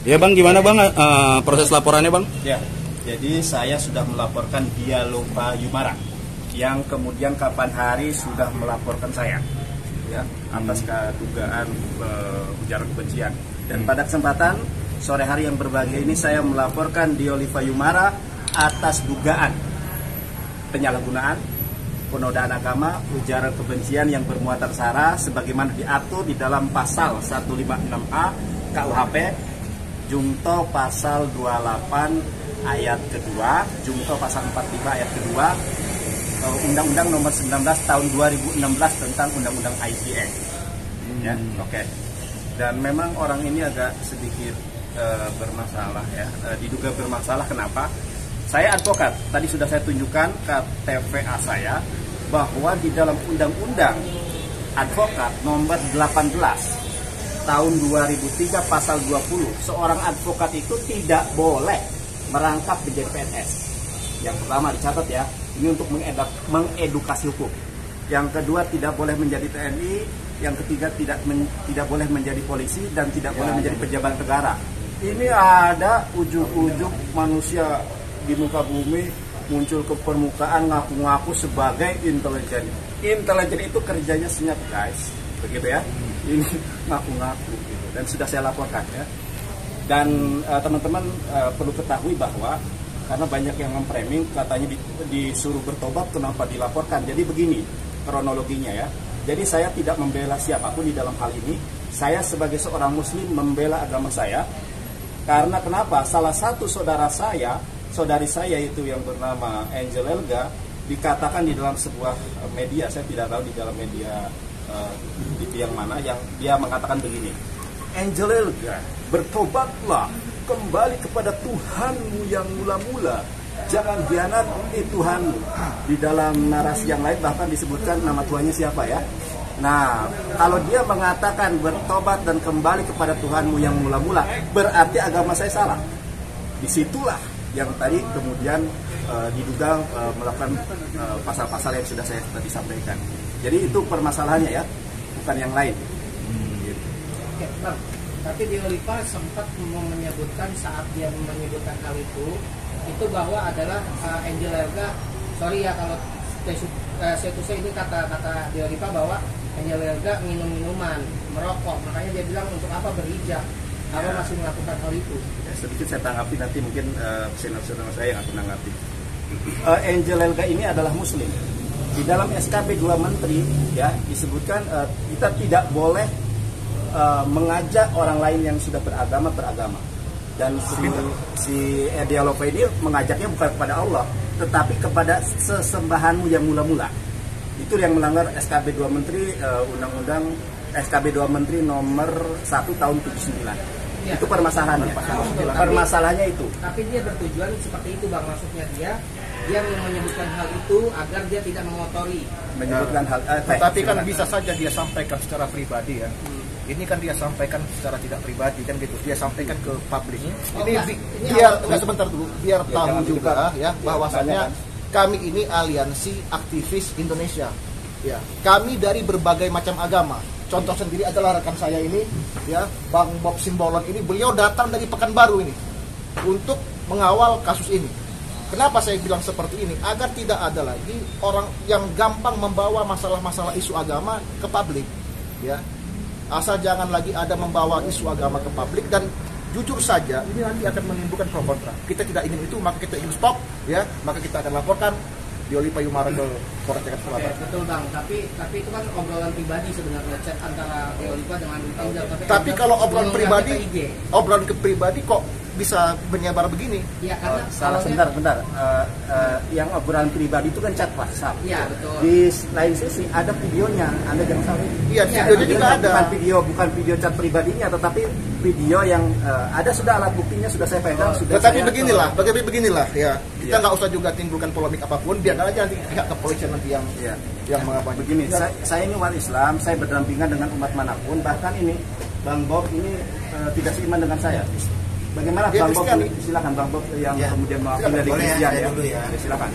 Ya Bang, gimana Bang proses laporannya Bang? Ya, jadi saya sudah melaporkan Dialova Yumara yang kemudian kapan hari sudah melaporkan saya ya atas dugaan ujaran kebencian. Dan pada kesempatan sore hari yang berbahagia ini saya melaporkan Dialova Yumara atas dugaan penyalahgunaan, penodaan agama, ujaran kebencian yang bermuatan sara sebagaimana diatur di dalam pasal 156A KUHP Junto pasal 28 ayat kedua, Junto pasal 45 ayat kedua, Undang-Undang Nomor 19 Tahun 2016 tentang Undang-Undang ITE. Ya, oke. Dan memang orang ini agak sedikit bermasalah ya, diduga bermasalah. Kenapa? Saya advokat. Tadi sudah saya tunjukkan KTVA saya bahwa di dalam Undang-Undang Advokat Nomor 18 Tahun 2003 pasal 20, seorang advokat itu tidak boleh merangkap menjadi PNS. Yang pertama dicatat ya, ini untuk mengedukasi hukum. Yang kedua tidak boleh menjadi TNI, yang ketiga tidak boleh menjadi polisi dan tidak boleh menjadi pejabat negara. Ini ada ujug-ujug manusia di muka bumi muncul ke permukaan ngaku-ngaku sebagai intelijen. Intelijen itu kerjanya senyap guys, begitu ya. Ini ngaku-ngaku gitu. Dan sudah saya laporkan ya. Dan teman-teman perlu ketahui bahwa karena banyak yang memframing katanya disuruh bertobat, kenapa dilaporkan. Jadi begini kronologinya ya. Jadi saya tidak membela siapapun di dalam hal ini. Saya sebagai seorang muslim membela agama saya. Karena kenapa? Salah satu saudari saya itu yang bernama Angel Elga dikatakan di dalam sebuah media, saya tidak tahu di dalam media TV yang mana, yang dia mengatakan begini, Angel Elga, bertobatlah kembali kepada Tuhanmu yang mula-mula, jangan hianati Tuhanmu. Di dalam narasi yang lain bahkan disebutkan nama Tuhannya siapa ya. Nah, kalau dia mengatakan bertobat dan kembali kepada Tuhanmu yang mula-mula, berarti agama saya salah. Disitulah yang tadi kemudian diduga melakukan pasal-pasal yang sudah saya tadi sampaikan. Jadi itu permasalahannya ya, bukan yang lain. Oke, Bang. Tapi Dialova sempat menyebutkan saat dia menyebutkan hal itu bahwa adalah Angel Elga, sorry ya kalau saya ini kata Dialova bahwa Angel Elga minum minuman, merokok, makanya dia bilang untuk apa berhijab, kalau masih melakukan hal itu. Ya, sedikit saya tanggapi, nanti mungkin senior-senior saya yang akan menanggapi. Angel Elga ini adalah muslim. Di dalam SKP 2 Menteri ya disebutkan kita tidak boleh mengajak orang lain yang sudah beragama. Dan si Dialova ini mengajaknya bukan kepada Allah, tetapi kepada sesembahanmu yang mula-mula. Itu yang melanggar SKP 2 Menteri, Undang-Undang SKP 2 Menteri nomor 1 tahun 79. Ya, itu permasalahannya. Permasalahannya itu. Tapi dia bertujuan seperti itu Bang, maksudnya dia menyebutkan hal itu agar dia tidak mengotori. Menyebutkan hal tapi kan bisa saja dia sampaikan secara pribadi ya. Ini kan dia sampaikan secara tidak pribadi kan gitu. Dia sampaikan ke publik. Ini biar sebentar dulu, biar tahu juga ya bahwasannya kami ini aliansi aktivis Indonesia. Ya, kami dari berbagai macam agama. Contoh sendiri adalah rekan saya ini ya, Bang Bob Simbolon ini, beliau datang dari Pekanbaru ini untuk mengawal kasus ini. Kenapa saya bilang seperti ini? Agar tidak ada lagi orang yang gampang membawa masalah-masalah isu agama ke publik. Ya, asal jangan lagi ada membawa isu agama ke publik, dan jujur saja ini nanti akan menimbulkan pro kontra. Kita tidak ingin itu, maka kita ingin stop, ya, maka kita akan laporkan Dialova Yumara ke Polres Jakarta Selatan. Betul Bang, tapi itu kan obrolan pribadi sebenarnya, chat antara Dialova dengan Angel. Tapi kalau obrolan pribadi kok bisa menyebar begini? Ya, karena salah sebentar. Yang obrolan pribadi itu kan chat WhatsApp. Iya, betul. Di lain sisi ada videonya, Anda jangan salah. Iya, videonya juga ada. Bukan video chat pribadinya, tetapi video yang ada, sudah alat buktinya sudah saya pegang. Tetapi beginilah ya. Kita nggak usah juga timbulkan polemik apapun, biar aja nanti pihak kepolisian nanti yang mengapa. Begini, saya ini umat Islam, saya berdampingan dengan umat manapun, bahkan ini Bang Bob ini tidak seiman dengan saya. Bagaimana Bang Bob? Silakan Bang Bob yang kemudian mewakili dari Kristian ya. Silakan.